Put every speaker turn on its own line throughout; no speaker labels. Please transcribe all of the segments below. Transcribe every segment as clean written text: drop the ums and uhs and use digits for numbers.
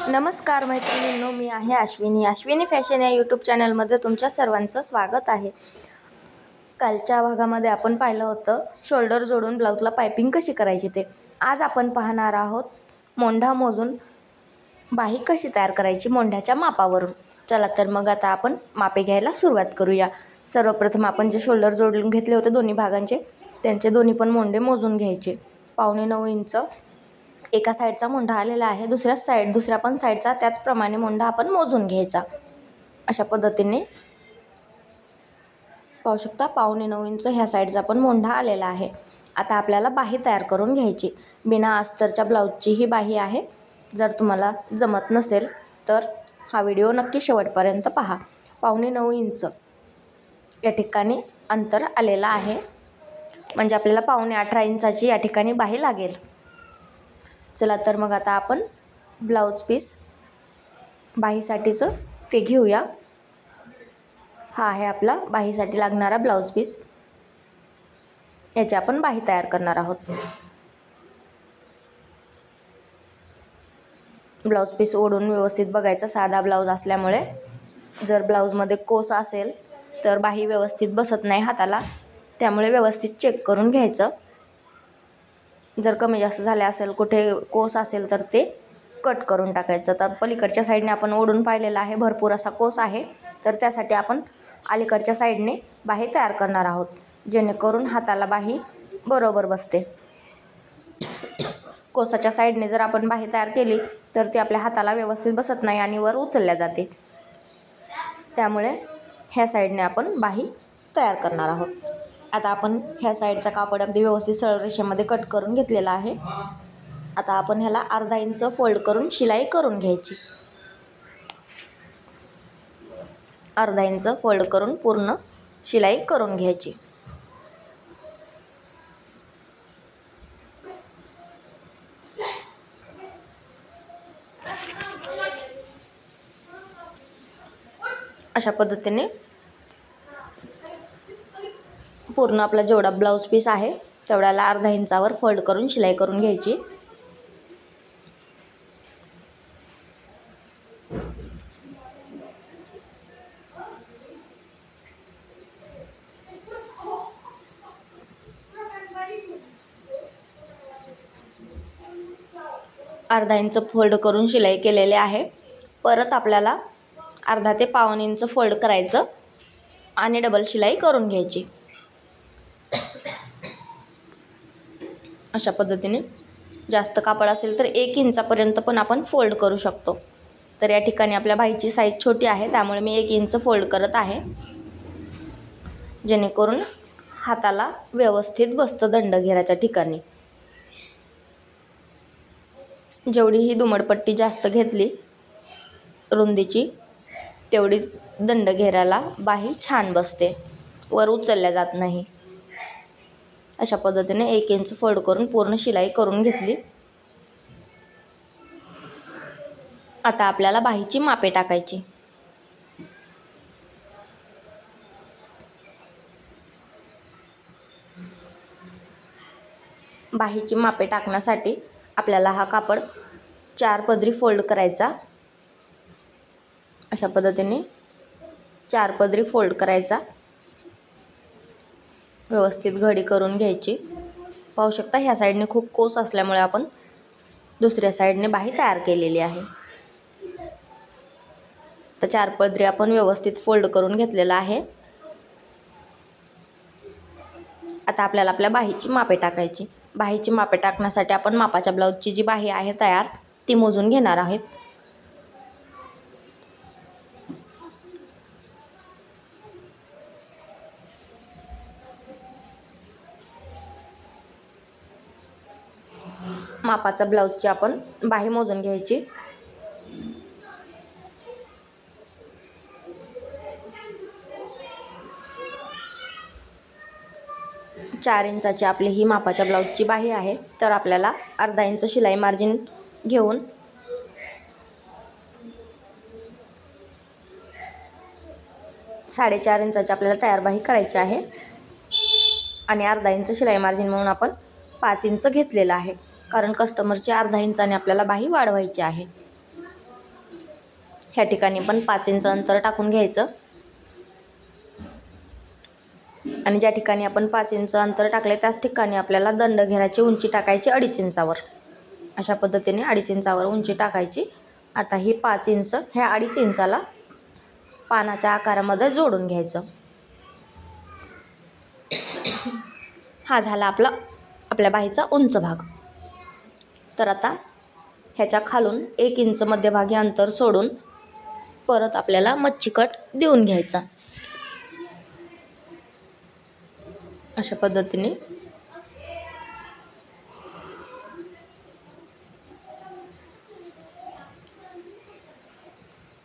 नमस्कार मैत्रिणींनो, मी आहे अश्विनी फॅशन या यूट्यूब चॅनलमध्ये तुमच्या सर्वांचं स्वागत आहे. कालच्या भागामध्ये आपण पाहिलं होतं शोल्डर जोडून ब्लाऊजला पायपिंग कशी करायची ते. आज आपण पाहणार आहोत मोंढा मोजून बाही कशी तयार करायची मोंढ्याच्या मापावरून. चला तर मग आता आपण मापे घ्यायला सुरुवात करूया. सर्वप्रथम आपण जे शोल्डर जोडून घेतले होते दोन्ही भागांचे, त्यांचे दोन्ही पण मोंढे मोजून घ्यायचे. 9.25 इंच एका साईडचा मोंढा आलेला आहे, दुसऱ्या पण साईडचा त्याचप्रमाणे मोंढा आपण मोजून घ्यायचा. अशा पद्धतीने पाहू शकता 9.25 इंच ह्या साईडचा पण मोंढा आलेला आहे. आता आपल्याला बाही तयार करून घ्यायची. बिना अस्तरच्या ब्लाऊजची ही बाही आहे. जर तुम्हाला जमत नसेल तर हा व्हिडिओ नक्की शेवटपर्यंत पहा. 9.25 इंच या ठिकाणी अंतर आलेलं आहे, म्हणजे आपल्याला 18.25 इंचाची या ठिकाणी बाही लागेल. चला तर मग आता आपण ब्लाऊज पीस बाहीसाठीचं ते घेऊया. हा आहे आपला बाहीसाठी लागणारा ब्लाऊज पीस. याची आपण बाही तयार करणार आहोत. ब्लाऊज पीस ओढून व्यवस्थित बघायचा. साधा ब्लाऊज असल्यामुळे जर ब्लाऊजमध्ये कोस असेल तर बाही व्यवस्थित बसत नाही हाताला, त्यामुळे व्यवस्थित चेक करून घ्यायचं. जर कमी जास्त झाले असेल, कुठे कोस असेल तर ते कट करून टाकायचं. तर पलीकडच्या साईडने आपण ओढून पाहिलेला आहे, भरपूर असा कोस आहे, तर त्यासाठी आपण अलीकडच्या साईडने बाही तयार करणार आहोत, जेणेकरून हाताला बाही बरोबर बसते. कोसाच्या साईडने जर आपण बाही तयार केली तर ती आपल्या हाताला व्यवस्थित बसत नाही आणि वर उचलल्या जाते. त्यामुळे ह्या साईडने आपण बाही तयार करणार आहोत. आता आपण ह्या साईडचा कापड अगदी व्यवस्थित सरळ रेषेमध्ये कट करून घेतलेला आहे. आता आपण ह्याला अर्धा इंच फोल्ड करून शिलाई करून घ्यायची. अर्धा इंच फोल्ड करून पूर्ण शिलाई करून घ्यायची. अशा पद्धतीने पूर्ण आपला जेवढा ब्लाऊज पीस आहे तेवढ्याला अर्धा इंचावर फोल्ड करून शिलाई करून घ्यायची. अर्धा इंच फोल्ड करून शिलाई केलेले आहे. परत आपल्याला अर्धा ते 1.25 इंच फोल्ड करायचं आणि डबल शिलाई करून घ्यायची. अशा पद्धतीने जास्त कापड असेल तर 1 इंचापर्यंत पण आपण फोल्ड करू शकतो. तर या ठिकाणी आपल्या बाहीची साईज छोटी आहे, त्यामुळे मी 1 इंच फोल्ड करत आहे, जेणेकरून हाताला व्यवस्थित बसतं दंडघेराच्या ठिकाणी. जेवढी ही दुमडपट्टी जास्त घेतली रुंदीची, तेवढीच दंडघेराला बाही छान बसते, वर उचलल्या जात नाही. अशा पद्धतीने 1 इंच फोल्ड करून पूर्ण शिलाई करून घेतली. आता आपल्याला बाहीची मापे टाकायची. बाहीची मापे टाकण्यासाठी आपल्याला हा कापड 4 पदरी फोल्ड करायचा. अशा पद्धतीने 4 पदरी फोल्ड करायचा. व्यवस्थित घडी करून घ्यायची. पाहू शकता ह्या साईडने खूप कोस असल्यामुळे आपण दुसऱ्या साईडने बाही तयार केलेली आहे. तर 4 पदरी आपण व्यवस्थित फोल्ड करून घेतलेला आहे. आता आपल्याला आपल्या बाहीची मापे टाकायची. बाहीची मापे टाकण्यासाठी आपण मापाच्या ब्लाऊजची जी बाही आहे तयार, ती मोजून घेणार आहोत. मापाच्या ब्लाऊजची आपण बाही मोजून घ्यायची. चार इंचाची आपली ही मापाच्या ब्लाऊजची बाही आहे. तर आपल्याला अर्धा इंच शिलाई मार्जिन घेऊन 4.5 इंचाची आपल्याला तयार बाही करायची आहे. आणि अर्धा इंच शिलाई मार्जिन म्हणून आपण 5 इंच घेतलेला आहे, कारण कस्टमरची अर्धा इंचाने आपल्याला बाही वाढवायची आहे. ह्या ठिकाणी पण 5 इंच अंतर टाकून घ्यायचं आणि ज्या ठिकाणी आपण 5 इंच अंतर टाकले त्याच ठिकाणी आपल्याला दंडघेराची उंची टाकायची 2.5 इंचावर. अशा पद्धतीने 2.5 इंचावर उंची टाकायची. आता ही 5 इंच ह्या 2.5 इंचाला पानाच्या आकारामध्ये जोडून घ्यायचं. हा झाला आपल्या बाहीचा उंच भाग. तर आता ह्याच्या खालून 1 इंच मध्यभागी अंतर सोडून परत आपल्याला मच्छी कट देऊन घ्यायचा. अशा पद्धतीने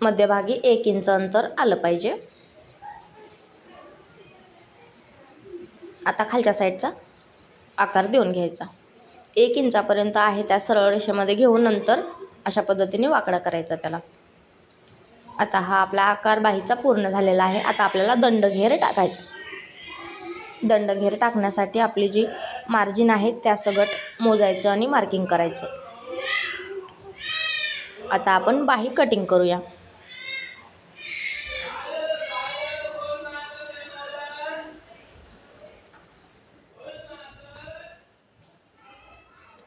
मध्यभागी 1 इंच अंतर आलं पाहिजे. आता खालच्या साईडचा आकार देऊन घ्यायचा. 1 इंचापर्यंत आहे त्या सरळ रेषेमध्ये घेऊन नंतर अशा पद्धतीने वाकडा करायचा त्याला. आता हा आपला आकार बाहीचा पूर्ण झालेला आहे. आता आपल्याला दंडघेर टाकायचा. दंडघेर टाकण्यासाठी आपली जी मार्जिन आहे त्या सगट मोजायचं आणि मार्किंग करायचं. आता आपण बाही कटिंग करूया.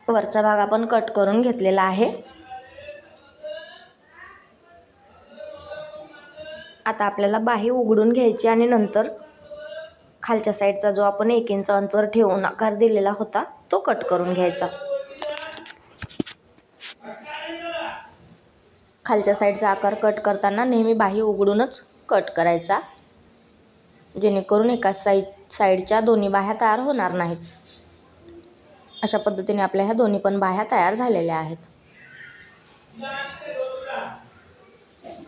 वरचा भाग आपण कट करून घेतलेला आहे. आता आपल्याला बाही उघडून घ्यायची आणि नंतर खालच्या साईडचा जो आपण 1 इंच अंतर ठेवून आकार दिलेला होता तो कट करून घ्यायचा. खालच्या साईडचा आकार कट करताना नेहमी बाही उघडूनच कट करायचा, जेणेकरून एकाच साईडच्या दोन्ही बाह्या तयार होणार नाहीत. अशा पद्धतीने आपल्या ह्या दोन्ही पण बाह्या तयार झालेल्या आहेत.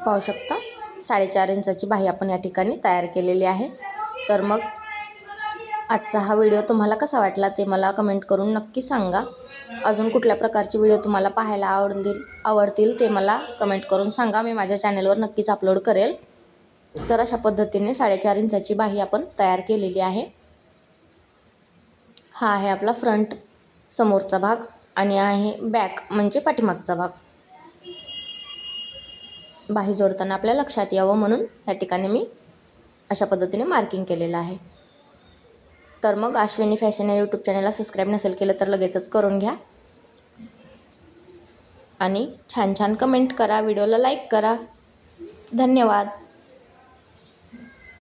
पाहू शकता 4.5 इंचाची बाही आपण या ठिकाणी तयार केलेली आहे. तर मग आजचा हा व्हिडिओ तुम्हाला कसा वाटला ते मला कमेंट करून नक्की सांगा. अजून कुठल्या प्रकारचे व्हिडिओ तुम्हाला पाहायला आवडतील ते मला कमेंट करून सांगा. मी माझ्या चॅनलवर नक्कीच अपलोड करेल. तर अशा पद्धतीने 4.5 इंचाची बाही आपण तयार केलेली आहे. हा आहे आपला फ्रंट समोरचा भाग आणि आहे बॅक म्हणजे पाठीमागचा भाग. बाही जोडताना आपल्या लक्षात यावं म्हणून या ठिकाणी मी अशा पद्धतीने मार्किंग केलेलं आहे. तर मग अश्विनी फॅशन या यूट्यूब चॅनलला सबस्क्राईब नसेल केलं तर लगेचच करून घ्या आणि छान छान कमेंट करा, व्हिडिओला लाईक करा. धन्यवाद.